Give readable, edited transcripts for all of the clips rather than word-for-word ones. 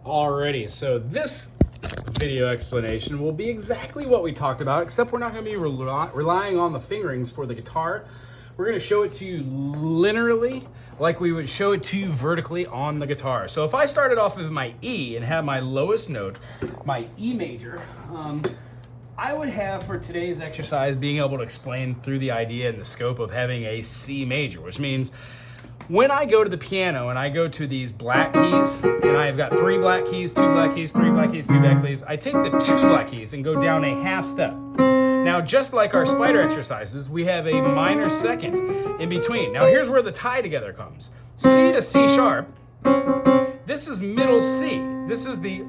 Alrighty, so this video explanation will be exactly what we talked about, except we're not going to be relying on the fingerings for the guitar. We're going to show it to you linearly, like we would show it to you vertically on the guitar. So if I started off with my E and have my lowest note, my E major, I would have for today's exercise being able to explain through the idea and the scope of having a C major, which means when I go to the piano and I go to these black keys, and I've got 3 black keys, 2 black keys, 3 black keys, 2 black keys, I take the 2 black keys and go down a half step. Now, just like our spider exercises, we have a minor second in between. Now, here's where the tie together comes. C to C sharp. This is middle C. This is the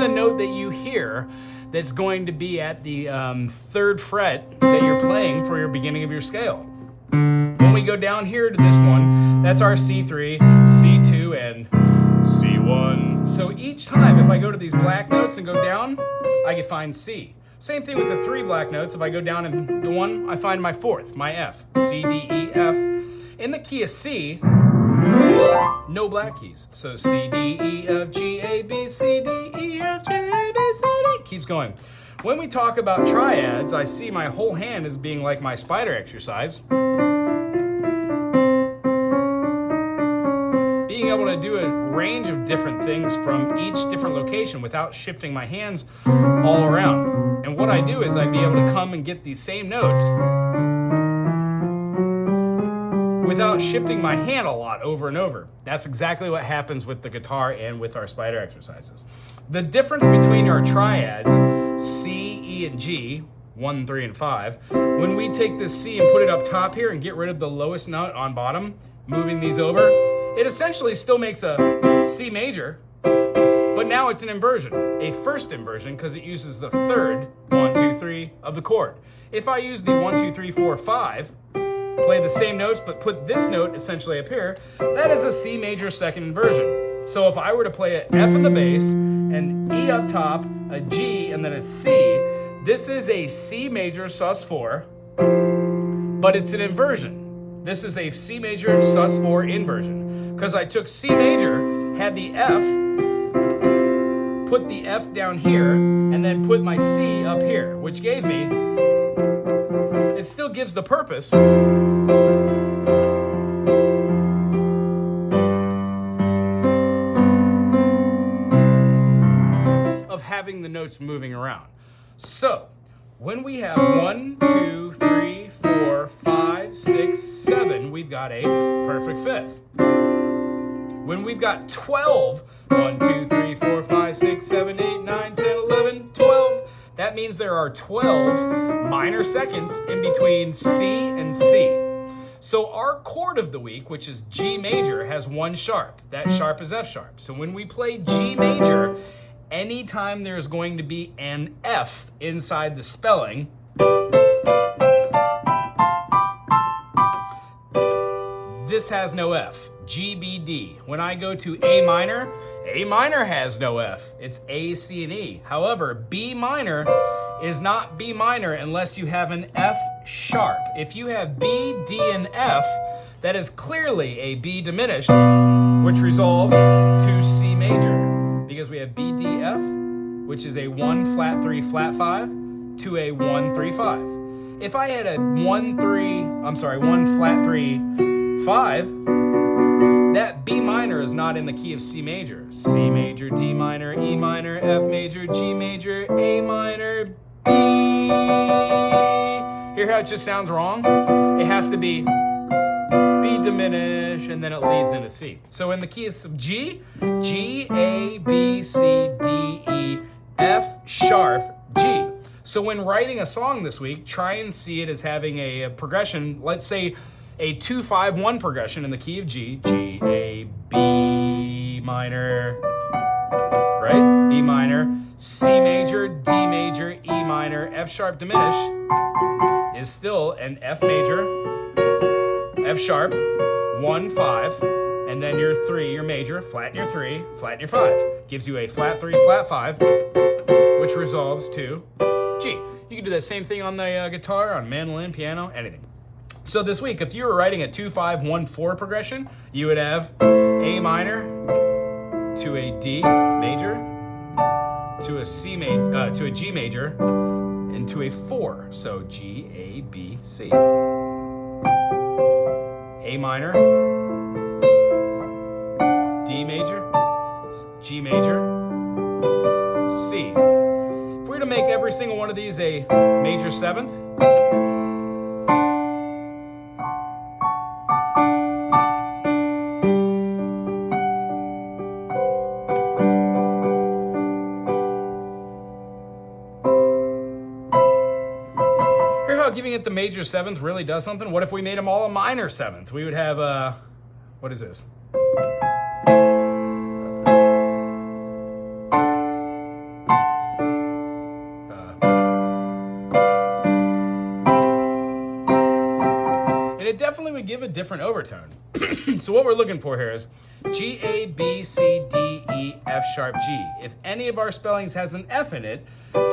note that you hear that's going to be at the 3rd fret that you're playing for your beginning of your scale. When we go down here to this one, that's our C3, C2, and C1. So each time, if I go to these black notes and go down, I can find C. Same thing with the 3 black notes. If I go down in the 1, I find my 4th, my F. C, D, E, F. In the key of C, no black keys. So C, D, E, F, G, A, B, C, D, E, F, G, A, B, C, D. Keeps going. When we talk about triads, I see my whole hand as being like my spider exercise. Being able to do a range of different things from each different location without shifting my hands all around. And what I do is I'd be able to come and get these same notes without shifting my hand a lot over and over. That's exactly what happens with the guitar and with our spider exercises. The difference between our triads, C, E, and G, 1, 3, and 5, when we take this C and put it up top here and get rid of the lowest note on bottom, moving these over, it essentially still makes a C major, but now it's an inversion, a first inversion, because it uses the 3rd 1, 2, 3 of the chord. If I use the 1, 2, 3, 4, 5, play the same notes, but put this note essentially up here, that is a C major second inversion. So if I were to play an F in the bass, an E up top, a G, and then a C, this is a C major sus4, but it's an inversion. This is a C major sus4 inversion. Because I took C major, had the F, put the F down here, and then put my C up here, which gave me, it still gives the purpose of having the notes moving around. So, when we have 1, 2, 3, 4, 5, 6, 7, we've got a perfect fifth. When we've got 12, 1, 2, 3, 4, 5, 6, 7, 8, 9, 10, 11, 12, that means there are 12 minor seconds in between C and C. So our chord of the week, which is G major, has 1 sharp. That sharp is F sharp. So when we play G major, anytime there's going to be an F inside the spelling, this has no F. G, B, D. When I go to A minor has no F. It's A, C, and E. However, B minor is not B minor unless you have an F sharp. If you have B, D, and F, that is clearly a B diminished, which resolves to C major. Because we have B, D, F, which is a 1, flat 3, flat 5, to a 1, 3, 5. If I had a 1, flat 3, 5, that B minor is not in the key of C major. C major, D minor, E minor, F major, G major, A minor, B. Hear how it just sounds wrong? It has to be B diminished, and then it leads into C. So in the key of G, G, A, B, C, D, E, F sharp, G. So when writing a song this week, try and see it as having a progression, let's say a 2-5-1 progression in the key of G, G, A, B minor, right? B minor, C major, D major, E minor, F sharp diminished is still an F major, F sharp, 1, 5, and then your 3, your major, flatten your 3, flatten your 5. Gives you a flat 3, flat 5, which resolves to G. You can do that same thing on the guitar, on mandolin, piano, anything. So this week, if you were writing a 2-5-1-4 progression, you would have A minor, to a D major, to a to a G major, and to a 4. So G, A, B, C. A minor, D major, G major, C. If we were to make every single one of these a major 7th, giving it the major 7th really does something. What if we made them all a minor 7th? We would have, what is this? And it definitely would give a different overtone. So what we're looking for here is G, A, B, C, D, E, F sharp, G. If any of our spellings has an F in it,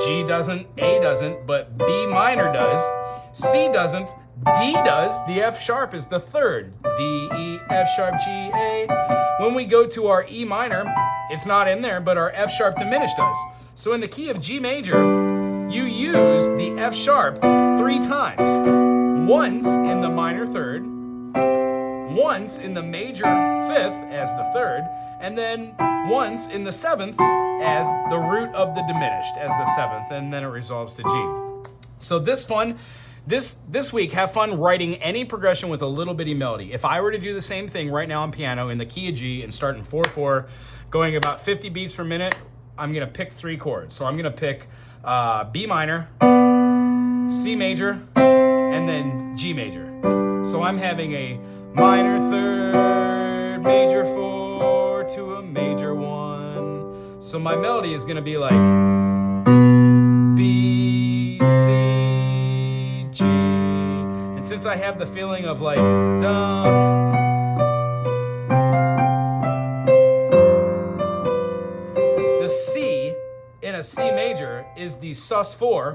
G doesn't, A doesn't, but B minor does. C doesn't, D does, the F sharp is the 3rd. D, E, F sharp, G, A. When we go to our E minor, it's not in there, but our F sharp diminished does. So in the key of G major, you use the F sharp 3 times. Once in the minor 3rd, once in the major 5th as the 3rd, and then once in the 7th as the root of the diminished as the 7th, and then it resolves to G. So this week, have fun writing any progression with a little bitty melody. If I were to do the same thing right now on piano in the key of G and start in 4/4, going about 50 beats per minute, I'm gonna pick 3 chords. So I'm gonna pick B minor, C major, and then G major. So I'm having a minor 3rd, major 4 to a major 1. So my melody is gonna be like B, C, G. And since I have the feeling of like the C in a C major is the sus4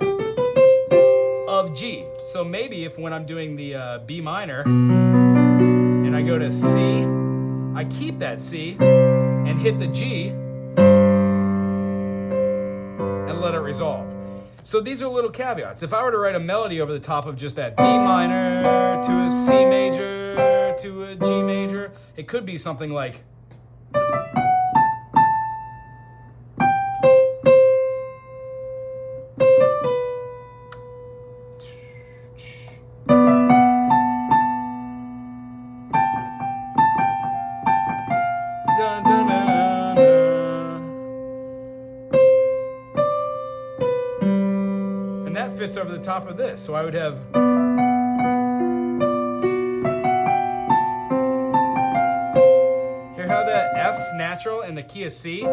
of G. So maybe if when I'm doing the B minor and I go to C, I keep that C and hit the G and let it resolve. So these are little caveats. If I were to write a melody over the top of just that B minor to a C major to a G major, it could be something like and that fits over the top of this. So I would have hear how that F natural in the key of C,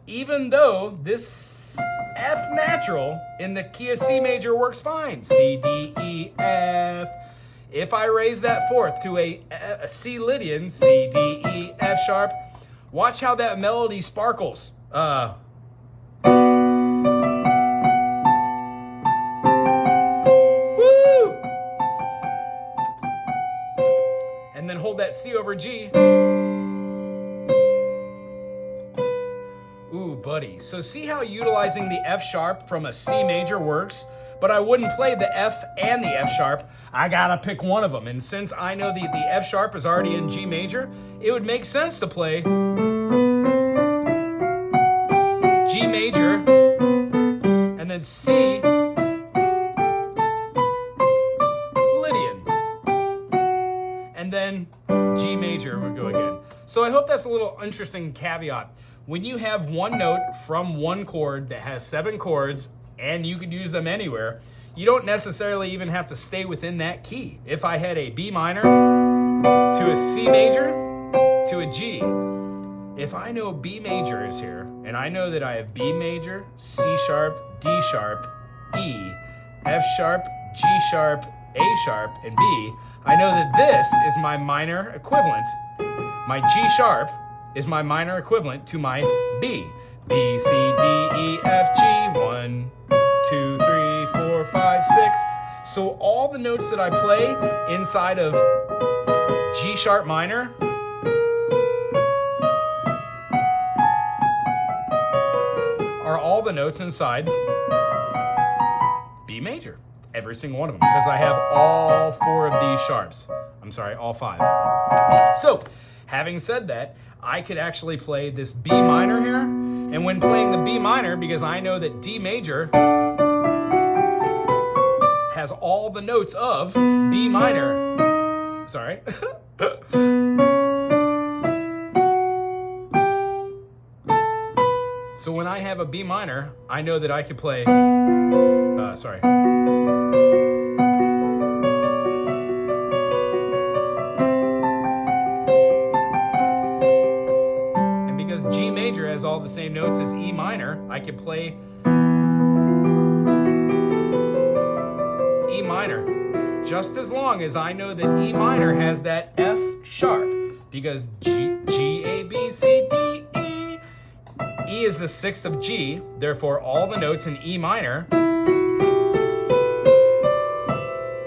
even though this F natural in the key of C major works fine. C, D, E, F. If I raise that 4th to a C Lydian, C, D, E, F sharp, watch how that melody sparkles. Woo! And then hold that C over G. Ooh, buddy. So see how utilizing the F sharp from a C major works? But I wouldn't play the F and the F sharp. I gotta pick one of them. And since I know the F sharp is already in G major, it would make sense to play G major and then C Lydian. And then G major would go again. So I hope that's a little interesting caveat. When you have one note from one chord that has 7 chords and you could use them anywhere, you don't necessarily even have to stay within that key. If I had a B minor to a C major to a G, if I know B major is here, and I know that I have B major, C sharp, D sharp, E, F sharp, G sharp, A sharp, and B, I know that this is my minor equivalent. My G sharp is my minor equivalent to my B. B, C, D, E, F, G, 1, 2, 3, 4, 5, 6. So all the notes that I play inside of G sharp minor are all the notes inside B major. Every single one of them, because I have all 4 of these sharps. I'm sorry, all 5. So, having said that, I could actually play this B minor here, and when playing the B minor, because I know that D major has all the notes of B minor. Sorry. So when I have a B minor, I know that I could play, sorry. And because G major has all the same notes as E minor, I could play E minor, just as long as I know that E minor has that F sharp, because G, A, B, C, D, E. E is the 6th of G, therefore all the notes in E minor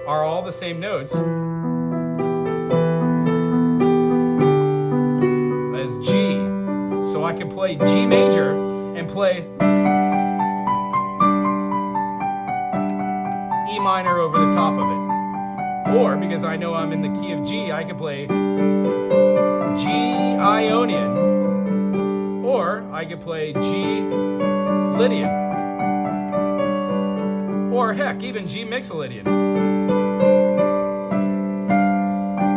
are all the same notes as G. So I can play G major and play E minor over the top of it. Or, because I know I'm in the key of G, I can play G Ionian. Or I could play G Lydian. Or heck, even G Mixolydian.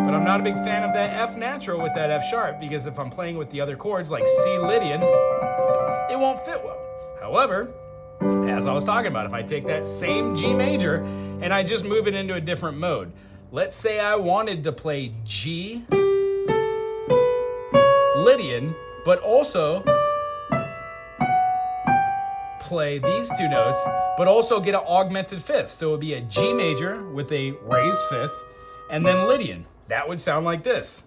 But I'm not a big fan of that F natural with that F sharp, because if I'm playing with the other chords like C Lydian, it won't fit well. However, as I was talking about, if I take that same G major and I just move it into a different mode. Let's say I wanted to play G Lydian, but also play these 2 notes, but also get an augmented 5th. So it would be a G major with a raised 5th, and then Lydian. That would sound like this.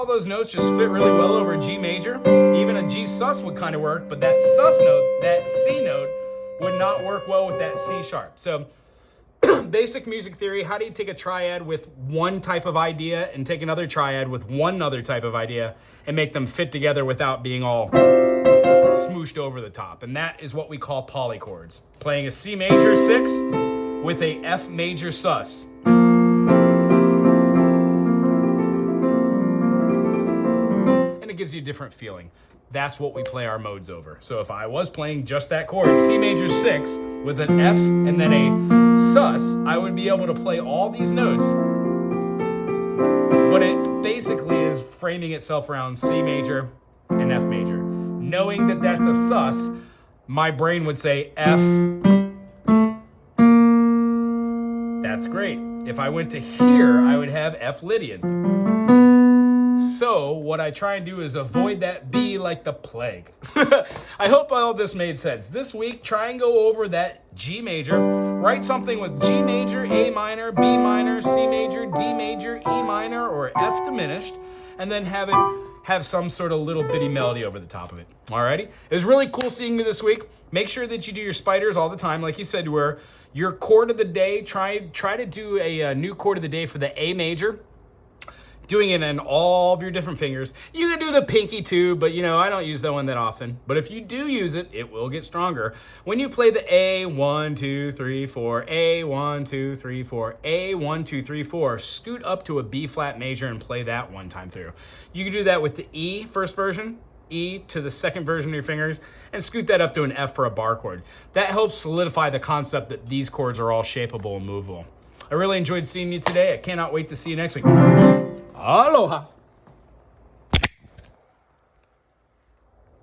Those notes just fit really well over G major. Even a G sus would kind of work, but that sus note, that C note, would not work well with that C sharp. So basic music theory, how do you take a triad with one type of idea and take another triad with one other type of idea and make them fit together without being all smooshed over the top? And that is what we call polychords. Playing a C major 6 with a F major sus. It gives you a different feeling. That's what we play our modes over. So if I was playing just that chord, C major 6, with an F and then a sus, I would be able to play all these notes. But it basically is framing itself around C major and F major. Knowing that that's a sus, my brain would say F. That's great. If I went to here, I would have F Lydian. So what I try and do is avoid that B like the plague. I hope all this made sense. This week, try and go over that G major. Write something with G major, A minor, B minor, C major, D major, E minor, or F diminished, and then have some sort of little bitty melody over the top of it. Alrighty? It was really cool seeing you this week. Make sure that you do your spiders all the time, like you said, where your chord of the day, try to do a new chord of the day for the A major. Doing it in all of your different fingers. You can do the pinky too, but I don't use that one that often. But if you do use it, it will get stronger. When you play the A, 1, 2, 3, 4, A, 1, 2, 3, 4, A, 1, 2, 3, 4, scoot up to a B flat major and play that one time through. You can do that with the E first version, E to the second version of your fingers, and scoot that up to an F for a bar chord. That helps solidify the concept that these chords are all shapeable and movable. I really enjoyed seeing you today. I cannot wait to see you next week. Aloha.